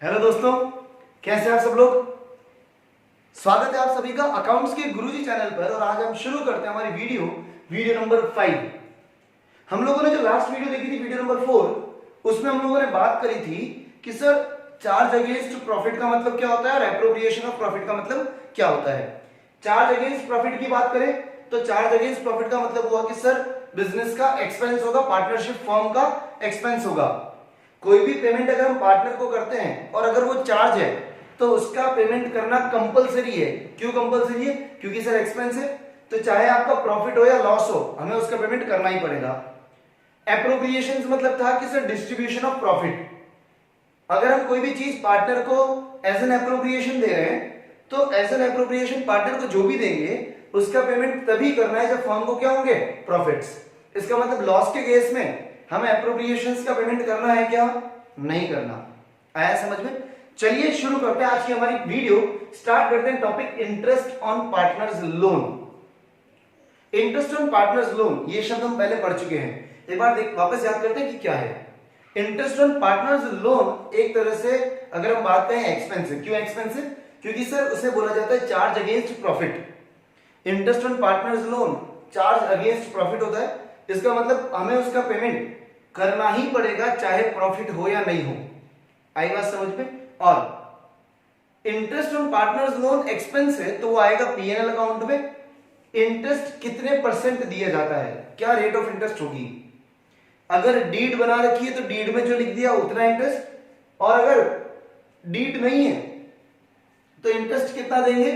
Hello दोस्तों, कैसे हैं आप सब लोग। स्वागत है आप सभी का अकाउंट्स के गुरुजी चैनल पर। और आज हम शुरू करते हैं हमारी वीडियो नंबर 5। हम लोगों ने जो लास्ट वीडियो देखी थी, वीडियो नंबर 4, उसमें हम लोगों ने बात करी थी कि सर चार्ज अगेंस्ट प्रॉफिट का मतलब क्या होता है और एप्रोप्रिएशन ऑफ प्रॉफिट का मतलब क्या होता है। चार्ज अगेंस्ट प्रॉफिट की बात करें तो चार्ज अगेंस्ट प्रॉफिट का मतलब हुआ कि सर बिजनेस का एक्सपेंस होगा, पार्टनरशिप फर्म का एक्सपेंस होगा। कोई भी पेमेंट अगर हम पार्टनर को करते हैं और अगर वो चार्ज है तो उसका पेमेंट करना कंपलसरी है। क्यों कंपलसरी है? क्योंकि सर एक्सपेंस है, तो चाहे आपका प्रॉफिट हो या लॉस हो हमें उसका पेमेंट करना ही पड़ेगा। एप्रोप्रिएशन मतलब था कि सर डिस्ट्रीब्यूशन ऑफ प्रॉफिट। अगर हम कोई भी चीज पार्टनर को एज एन एप्रोप्रिएशन दे रहे हैं तो एज एन एप्रोप्रिएशन पार्टनर को जो भी देंगे उसका पेमेंट तभी करना है जब फर्म को क्या होंगे? प्रॉफिट्स। इसका मतलब लॉस के केस में हमें एप्रोप्रिएशंस का पेमेंट करना है क्या? नहीं करना। आया समझ में? चलिए शुरू करते हैं आज की हमारी वीडियो। स्टार्ट करते हैं topic interest on partners loan. Interest on partners loan ये शब्द हम पहले पढ़ चुके हैं, एक बार वापस याद करते हैं कि क्या है। इंटरेस्ट ऑन पार्टनर्स लोन एक तरह से अगर हम बात करें एक्सपेंस है। क्यों एक्सपेंस है? क्योंकि सर उसे बोला जाता है charge against profit. Interest on partners loan charge against profit होता है। इसका मतलब हमें उसका पेमेंट करना ही पड़ेगा चाहे प्रॉफिट हो या नहीं हो। आई बात समझ में? और interest on partners loan expense है तो वो आएगा पीएनएल अकाउंट में। इंटरेस्ट कितने परसेंट दिया जाता है, क्या रेट ऑफ इंटरेस्ट होगी? अगर डीड बना रखी है तो डीड में जो लिख दिया उतना इंटरेस्ट, और अगर डीड नहीं है तो इंटरेस्ट कितना देंगे?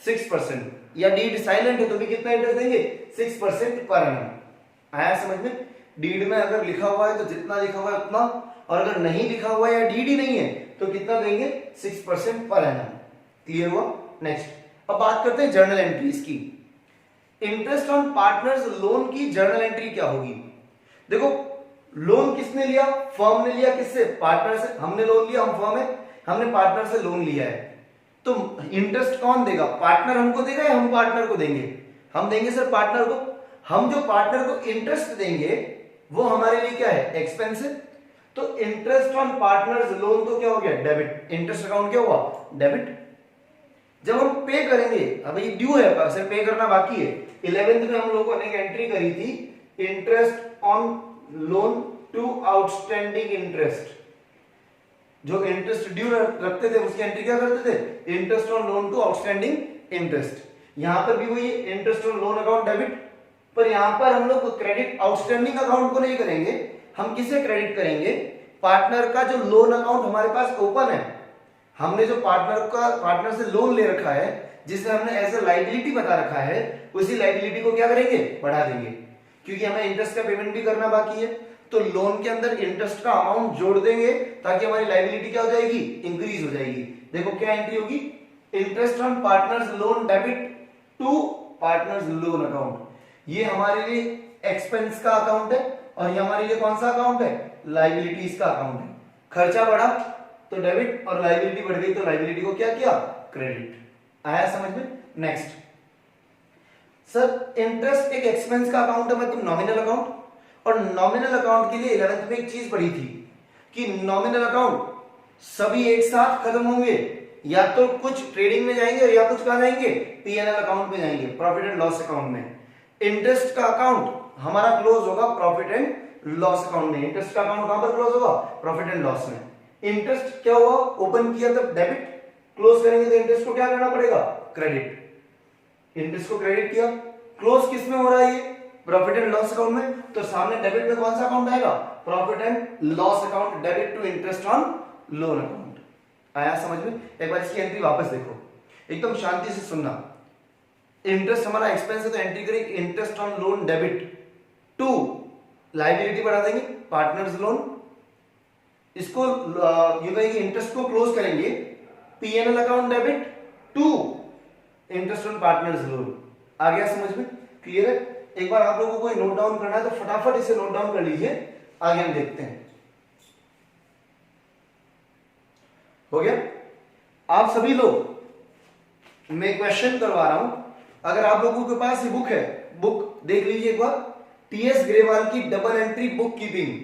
6%। या डीड साइलेंट है तो भी कितना इंटरेस्ट देंगे? 6% पर एनम। आया समझ में? डीड में अगर लिखा हुआ है तो जितना लिखा हुआ है उतना, और अगर नहीं लिखा हुआ है या डीड ही नहीं है तो कितना देंगे? 6% पर एनम। क्लियर हुआ? नेक्स्ट अब बात करते हैं जर्नल एंट्रीज की। इंटरेस्ट ऑन पार्टनर्स लोन की जर्नल एंट्री क्या होगी? देखो, लोन किसने लिया? फर्म ने लिया। किससे? पार्टनर से। हमने लोन लिया, हम फर्म है, हमने पार्टनर से लोन लिया है। तो इंटरेस्ट कौन देगा? पार्टनर हमको देगा या हम पार्टनर को देंगे? हम देंगे सर पार्टनर को। हम जो पार्टनर को इंटरेस्ट देंगे वो हमारे लिए क्या है? एक्सपेंस है। तो इंटरेस्ट ऑन पार्टनर्स लोन तो क्या हो गया? डेबिट। इंटरेस्ट अकाउंट क्या हुआ? डेबिट। जब हम पे करेंगे, अब ये ड्यू है पर सर पे करना बाकी है। 11th में हम लोगों ने एक एंट्री करी थी, interest on loan to outstanding interest. जो इंटरेस्ट ड्यू रखते थे उसकी एंट्री क्या करते थे? Interest on loan to outstanding interest. यहां पर भी वही interest on loan account debit, पर यहां पर हम लोग क्रेडिट आउटस्टैंडिंग अकाउंट को नहीं करेंगे। हम किसे क्रेडिट करेंगे? पार्टनर का जो लोन अकाउंट हमारे पास ओपन है, हमने जो पार्टनर से लोन ले रखा है, जिसे हमने एज ए लाइबिलिटी बता रखा है, उसी लाइबिलिटी को क्या करेंगे? बढ़ा देंगे। क्योंकि हमें इंटरेस्ट का पेमेंट भी करना बाकी है, तो लोन के अंदर इंटरेस्ट का अमाउंट जोड़ देंगे ताकि हमारी लाइबिलिटी क्या हो जाएगी? इंक्रीज हो जाएगी। देखो क्या एंट्री होगी? Interest on partners loan debit to partners loan account. ये हमारे लिए एक्सपेंस का अकाउंट है और ये हमारे लिए कौन सा अकाउंट है? लाइबिलिटीज का अकाउंट है। खर्चा बढ़ा तो डेबिट और लाइबिलिटी बढ़ गई तो लाइबिलिटी को क्या किया? क्रेडिट। आया समझ में? नेक्स्ट सर इंटरेस्ट एक एक्सपेंस का अकाउंट है, मतलब नॉमिनल अकाउंट। और नॉमिनल अकाउंट के लिए 11th में एक चीज पढ़ी थी कि नॉमिनल अकाउंट सभी एक साथ खत्म होंगे, या तो कुछ ट्रेडिंग में जाएंगे या कुछ कहां जाएंगे? पीएनएल अकाउंट में जाएंगे, प्रॉफिट एंड लॉस अकाउंट में। इंटरेस्ट का अकाउंट हमारा क्लोज होगा प्रॉफिट एंड लॉस अकाउंट में। इंटरेस्ट का अकाउंट कहां पर क्लोज होगा? प्रॉफिट एंड लॉस में। इंटरेस्ट क्या हुआ? ओपन किया तब डेबिट, क्लोज करेंगे तो इंटरेस्ट को क्या करना पड़ेगा? क्रेडिट। इंटरेस्ट को क्रेडिट किया, क्लोज किस में हो रहा है? ये प्रॉफिट एंड लॉस अकाउंट में। तो सामने डेबिट में कौन सा अकाउंट आएगा? Profit and loss account, debit to interest on loan account. आया समझ में? एक बार इसकी एंट्री वापस देखो, एकदम शांति से सुनना। इंटरेस्ट हमारा एक्सपेंस है तो एंट्री करें interest on loan debit to liability बढ़ा देंगे पार्टनर्स लोन। इसको ये कहेंगे इंटरेस्ट को क्लोज करेंगे PNL account debit to interest on partners loan. आ गया समझ में? क्लियर है? एक बार आप लोगों को नोट डाउन करना है तो फटाफट इसे नोट डाउन कर लीजिए, आगे हम देखते हैं। हो गया? आप सभी लोग, मैं क्वेश्चन करवा रहा हूं, अगर आप लोगों के पास ये बुक है, बुक देख लीजिए एक बार। टीएस ग्रेवाल की double entry book keeping,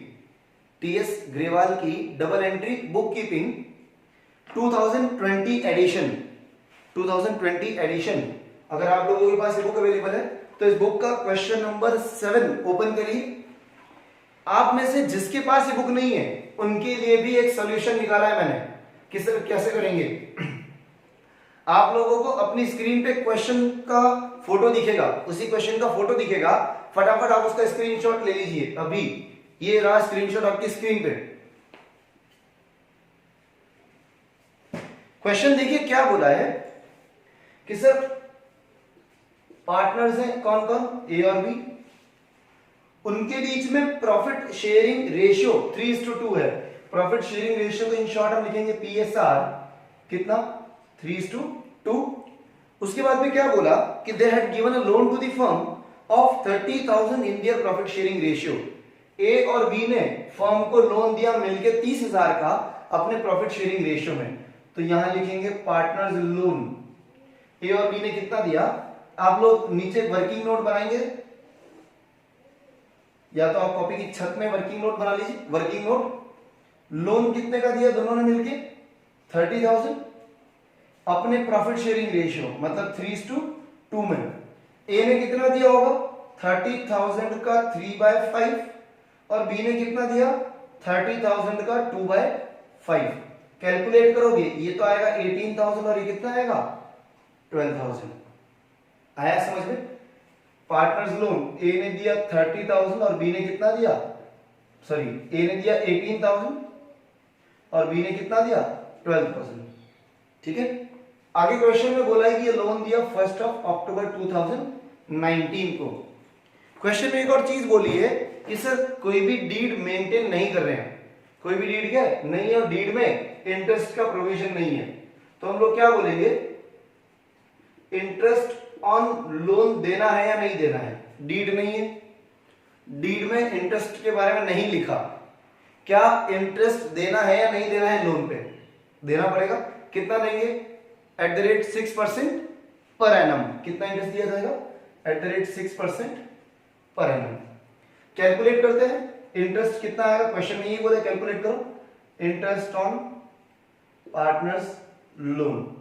TS Grewal की double entry book keeping. 2020 edition, 2020 edition. अगर आप लोगों के पास ये बुक अवेलेबल है तो इस बुक का क्वेश्चन नंबर 7 ओपन करिए। आप में से जिसके पास ये बुक नहीं है उनके लिए भी एक सॉल्यूशन निकाला है मैंने, कैसे करेंगे। आप लोगों को अपनी स्क्रीन पे क्वेश्चन का फोटो दिखेगा, उसी क्वेश्चन का फोटो दिखेगा, फटाफट आप उसका स्क्रीनशॉट ले लीजिए। अभी ये रहा स्क्रीनशॉट आपकी स्क्रीन पे। क्वेश्चन देखिए क्या बोला है कि सर पार्टनर्स हैं कौन कौन, ए और बी, उनके बीच में प्रॉफिट शेयरिंग रेशियो 3:2 है। प्रॉफिट शेयरिंग रेशियो को इन शॉर्ट हम लिखेंगे PSR, कितना 3:2। उसके बाद में क्या बोला कि they had given a loan to the firm of 30,000 in their profit sharing ratio. A और बी ने फर्म को लोन दिया मिलके 30,000 का अपने प्रॉफिट शेयरिंग रेशियो में। तो यहां लिखेंगे पार्टनर्स लोन। ए और बी ने कितना दिया, आप लोग नीचे वर्किंग नोट बनाएंगे या तो आप कॉपी की छत में वर्किंग नोट बना लीजिए। वर्किंग नोट, लोन कितने का दिया दोनों ने मिलके 30,000, अपने प्रॉफिट शेयरिंग रेशियो मतलब 3:2 में ए ने कितना दिया होगा 30,000 का 3/5 और बी ने कितना दिया 30,000 का 2/5। कैलकुलेट करोगे ये तो आएगा 18,000 और ये कितना आएगा 12,000। आया समझ में। पार्टनर्स लोन ए ने दिया 30,000 और बी ने कितना दिया, सॉरी ए ने दिया 18,000 और बी ने कितना दिया 12,000। ठीक है, आगे क्वेश्चन में बोला है कि ये लोन दिया 1 अक्टूबर 2019 को। क्वेश्चन में एक और चीज बोली है कि सर कोई भी डीड मेंटेन नहीं कर रहे हैं, कोई भी डीड क्या नहीं है और डीड में इंटरेस्ट का प्रोविजन नहीं है, तो हम लोग क्या बोलेंगे, इंटरेस्ट ऑन लोन देना है या नहीं देना है। डीड नहीं है, डीड में इंटरेस्ट के बारे में नहीं लिखा, क्या इंटरेस्ट देना है या नहीं देना है लोन पे, देना पड़ेगा। कितना देंगे @6% पर एनम, कितना इंटरेस्ट दिया जाएगा @6% पर एनम। कैलकुलेट करते हैं इंटरेस्ट कितना आएगा, क्वेश्चन में यही बोले कैलकुलेट करो। Interest on partners loan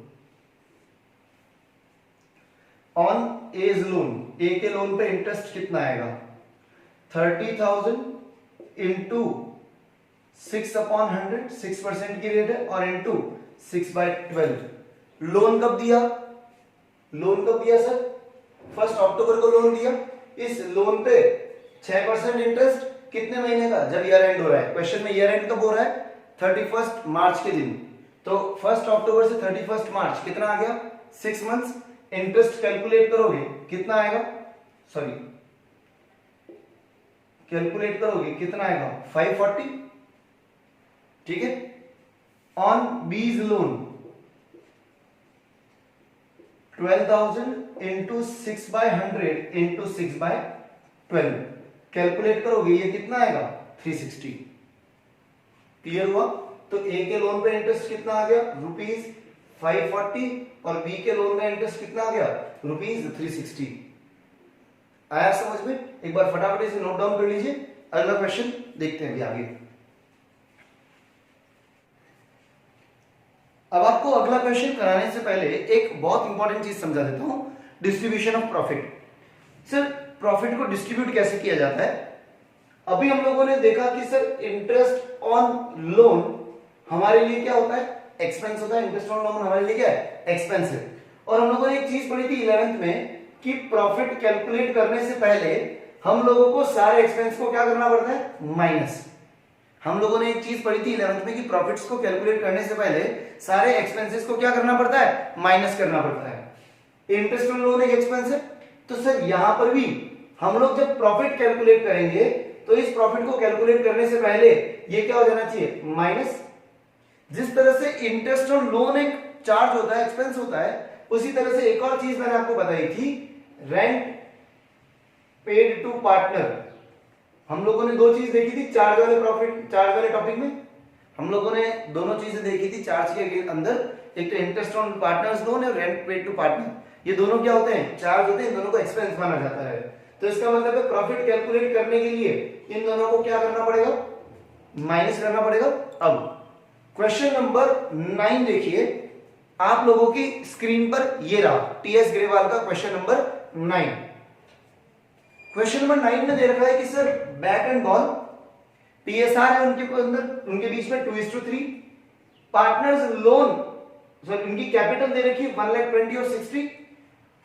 on A's loan, A के लोन पे इंटरेस्ट कितना आएगा 30,000 इंटू 6/100, 6% की रेट है, और इंटू 6/12। लोन कब दिया, लोन कब दिया सर 1 अक्टूबर को लोन दिया। इस लोन पे 6% इंटरेस्ट कितने महीने का, जब ईयर एंड हो रहा है। क्वेश्चन में ईयर एंड कब हो रहा है 31 मार्च के दिन, तो 1 अक्टूबर से 31 मार्च कितना आ गया 6 मंथ्स। इंटरेस्ट कैलकुलेट करोगे कितना आएगा, सॉरी कैलकुलेट करोगे कितना आएगा 540। ठीक है, ऑन बीज लोन 12,000 इंटू 6/100 इंटू 6/12। कैलकुलेट करोगे ये कितना आएगा 360। क्लियर हुआ। तो ए के लोन पे इंटरेस्ट कितना आ गया ₹540 और बी के लोन का इंटरेस्ट कितना आ गया ₹360। आया समझ में। एक बार फटाफट इसे नोट डाउन कर लीजिए। अगला क्वेश्चन देखते हैं अभी आगे। अब आपको अगला क्वेश्चन कराने से पहले एक बहुत इंपॉर्टेंट चीज समझा देता हूं, distribution of profit. Sir profit को डिस्ट्रीब्यूट कैसे किया जाता है। अभी हम लोगों ने देखा कि सर इंटरेस्ट ऑन लोन हमारे लिए क्या होता है, एक्सपेंस होता है। इंटरेस्ट ऑन लोन हमारे लिए क्या है, एक्सपेंस है। और हम लोगों ने एक चीज पढ़ी थी 11th में कि प्रॉफिट कैलकुलेट करने से पहले हम लोगों को सारे एक्सपेंस को क्या करना पड़ता है, माइनस। हम लोगों ने एक चीज पढ़ी थी 11th में कि प्रॉफिट्स को कैलकुलेट करने से पहले सारे एक्सपेंसेस को क्या करना पड़ता है, माइनस करना पड़ता है। इंटरेस्ट ऑन लोन एक एक्सपेंस है, तो सर यहां पर भी हम लोग जब प्रॉफिट कैलकुलेट करेंगे तो इस प्रॉफिट को कैलकुलेट करने से पहले ये क्या हो जाना चाहिए, माइनस। जिस तरह से इंटरेस्ट ऑन लोन एक चार्ज होता है, एक्सपेंस होता है, उसी तरह से एक और चीज मैंने आपको बताई थी, रेंट पेड टू पार्टनर। हम लोगों ने दो चीज देखी थी चार्ज वाले प्रॉफिट, चार्ज वाले टॉपिक में हम लोगों ने दोनों चीजें देखी थी चार्ज के अंदर, एक तो इंटरेस्ट ऑन पार्टनर्स लोन और रेंट पेड टू पार्टनर। ये दोनों क्या होते हैं, चार्ज होते हैं, इन दोनों को एक्सपेंस माना जाता है। तो इसका मतलब है प्रॉफिट कैलकुलेट करने के लिए इन दोनों को क्या करना पड़ेगा, माइनस करना पड़ेगा। अब क्वेश्चन नंबर 9 देखिए आप लोगों की स्क्रीन पर, ये रहा टीएस ग्रेवाल का क्वेश्चन नंबर 9। क्वेश्चन नंबर 9 में दे रखा है कि sir bat and ball PSR है उनके अंदर, उनके बीच में 2:3, पार्टनर्स लोन, सर उनकी कैपिटल दे रखी 1,20,000 और 60।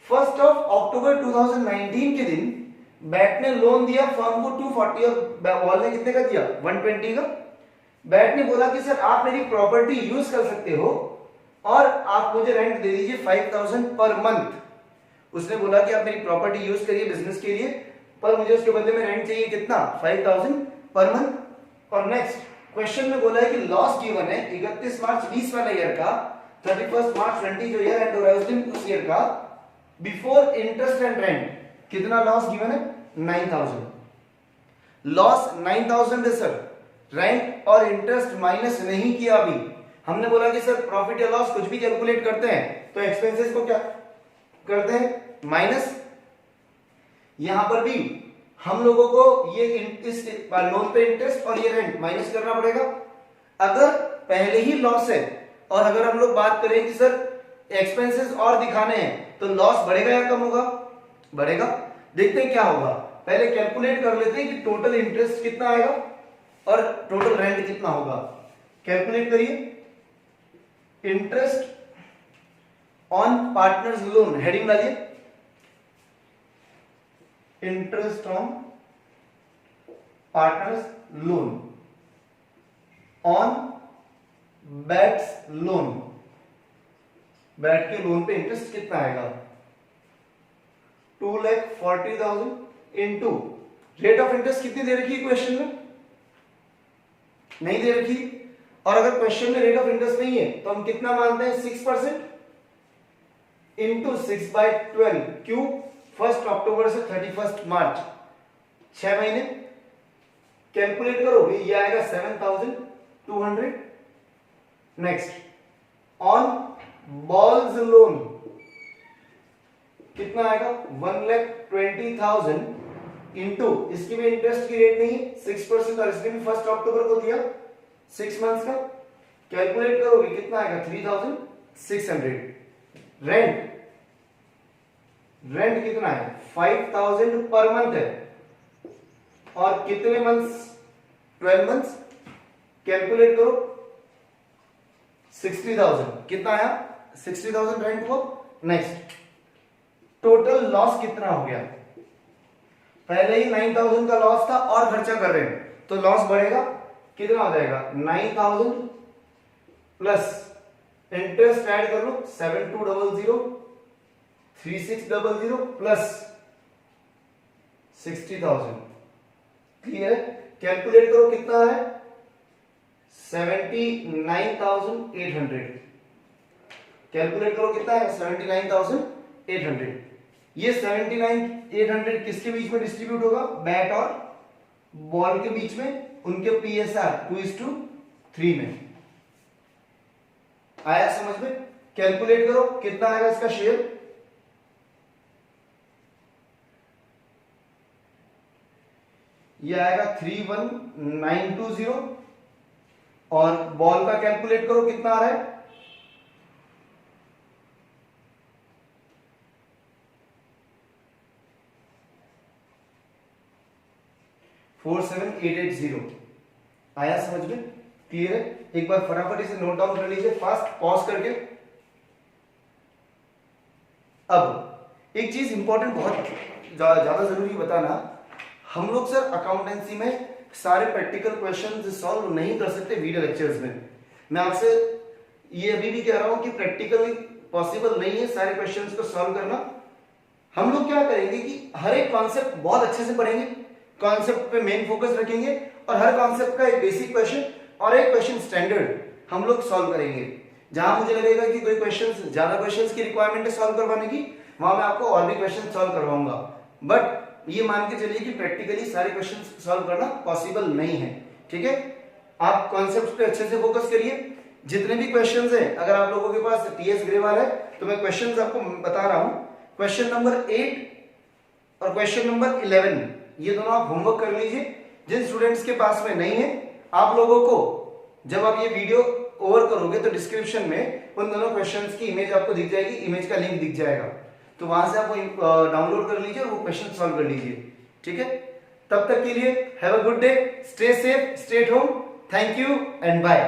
1 अक्टूबर 2019 के दिन बैट ने लोन दिया फर्म को 240 और बॉल ने कितने का दिया 120 का। बैट ने बोला कि सर आप मेरी प्रॉपर्टी यूज कर सकते हो और आप मुझे रेंट दे दीजिए 5,000 पर मंथ। उसने बोला कि आप मेरी प्रॉपर्टी यूज करिए बिजनेस के लिए, पर मुझे उसके बदले में रेंट चाहिए कितना 5,000 पर मंथ। और नेक्स्ट क्वेश्चन में बोला है कि लॉस गिवन है 31 मार्च 20 वाले ईयर का, 31 मार्च 20 जो ईयर एंड हो रहा है उस दिन उस ईयर का, बिफोर इंटरेस्ट एंड रेंट कितना लॉस गिवन है 9,000। लॉस 9,000 है सर, रेंट और इंटरेस्ट माइनस नहीं किया अभी। हमने बोला कि सर प्रॉफिट या लॉस कुछ भी कैलकुलेट करते हैं तो एक्सपेंसेस को क्या करते हैं माइनस। यहां पर भी हम लोगों को ये इस लोन पे इंटरेस्ट और ये रेंट माइनस करना पड़ेगा। अगर पहले ही लॉस है और अगर हम लोग बात करें कि सर एक्सपेंसेस और दिखाने हैं तो लॉस बढ़ेगा या कम होगा, बढ़ेगा। देखते हैं क्या होगा, पहले कैलकुलेट कर लेते हैं कि टोटल इंटरेस्ट कितना आएगा और टोटल रेंट कितना होगा। कैलकुलेट करिए, interest on partners loan, heading डालिए interest on partners loan on B's loan, B के लोन पे इंटरेस्ट कितना आएगा 2,40,000 इंटू रेट ऑफ इंटरेस्ट कितनी दे रखी है क्वेश्चन में, नहीं दे रखी। और अगर क्वेश्चन में रेट ऑफ इंटरेस्ट नहीं है तो हम कितना मानते हैं 6% इंटू 6/12 क्यों 1 अक्टूबर से 31 मार्च 6 महीने। कैलकुलेट करोगे ये आएगा 7,200। नेक्स्ट ऑन बॉल्स लोन कितना आएगा 1,20,000 इंटू, इसकी भी इंटरेस्ट की रेट नहीं है 6% और इसने भी 1 अक्टूबर को दिया 6 मंथ्स का। कैलकुलेट करोगे कितना आएगा 3,600। रेंट, रेंट कितना है 5,000 पर मंथ है और कितने मंथ्स 12 मंथ्स। कैलकुलेट करो 60,000 कितना आया 60,000 रेंट को। नेक्स्ट टोटल लॉस कितना हो गया, पहले ही 9,000 का लॉस था और खर्चा कर रहे हैं तो लॉस बढ़ेगा, कितना हो जाएगा 9,000 प्लस इंटरेस्ट ऐड कर लो 7,200 3,600 प्लस 60,000। क्लियर, कैलकुलेट करो कितना है 79,800। कैलकुलेट करो कितना है 79,800। ये 79,800 किसके बीच में डिस्ट्रीब्यूट होगा, बैट और बॉल के बीच में, उनके पीएसआर 2:3 में। आया समझ में। कैलकुलेट करो कितना आएगा इसका शेयर, ये आएगा 3,1920 और बॉल का कैलकुलेट करो कितना आ रहा है 47,880। आया समझ में, क्लियर है। एक बार फटाफट इसे नोट डाउन कर लीजिए फास्ट पॉज करके। अब एक चीज इंपॉर्टेंट बहुत ज्यादा जरूरी बताना, हम लोग सर अकाउंटेंसी में सारे प्रैक्टिकल क्वेश्चन सॉल्व नहीं कर सकते वीडियो लेक्चर्स में। मैं आपसे ये अभी भी कह रहा हूं कि प्रैक्टिकली पॉसिबल नहीं है सारे क्वेश्चंस को सॉल्व करना। हम लोग क्या करेंगे कि हर एक कॉन्सेप्ट बहुत अच्छे से पढ़ेंगे, कॉन्सेप्ट पे मेन फोकस रखेंगे और हर कॉन्सेप्ट का एक बेसिक क्वेश्चन और एक क्वेश्चन स्टैंडर्ड हम लोग सॉल्व करेंगे। जहां मुझे लगेगा कि कोई क्वेश्चन ज्यादा क्वेश्चंस की रिक्वायरमेंट है सॉल्व करवाने की, वहां मैं आपको और भी क्वेश्चन सॉल्व करवाऊंगा। बट ये मान के चलिए कि प्रैक्टिकली सारे क्वेश्चन सॉल्व करना पॉसिबल नहीं है, ठीक है। आप कॉन्सेप्ट पे अच्छे से फोकस करिए। जितने भी क्वेश्चंस हैं, अगर आप लोगों के पास टीएस ग्रेवाल है तो मैं क्वेश्चंस आपको बता रहा हूं। क्वेश्चन नंबर 8 और क्वेश्चन नंबर 11 ये दोनों आप होमवर्क कर लीजिए। जिन स्टूडेंट्स के पास में नहीं है, आप लोगों को जब आप ये वीडियो ओवर करोगे तो डिस्क्रिप्शन में उन दोनों क्वेश्चंस की इमेज आपको दिख जाएगी, इमेज का लिंक दिख जाएगा, तो वहां से आप डाउनलोड कर लीजिए और वो क्वेश्चन सॉल्व कर लीजिए। ठीक है, तब तक के लिए have a good day, stay safe, stay at home, thank you and bye.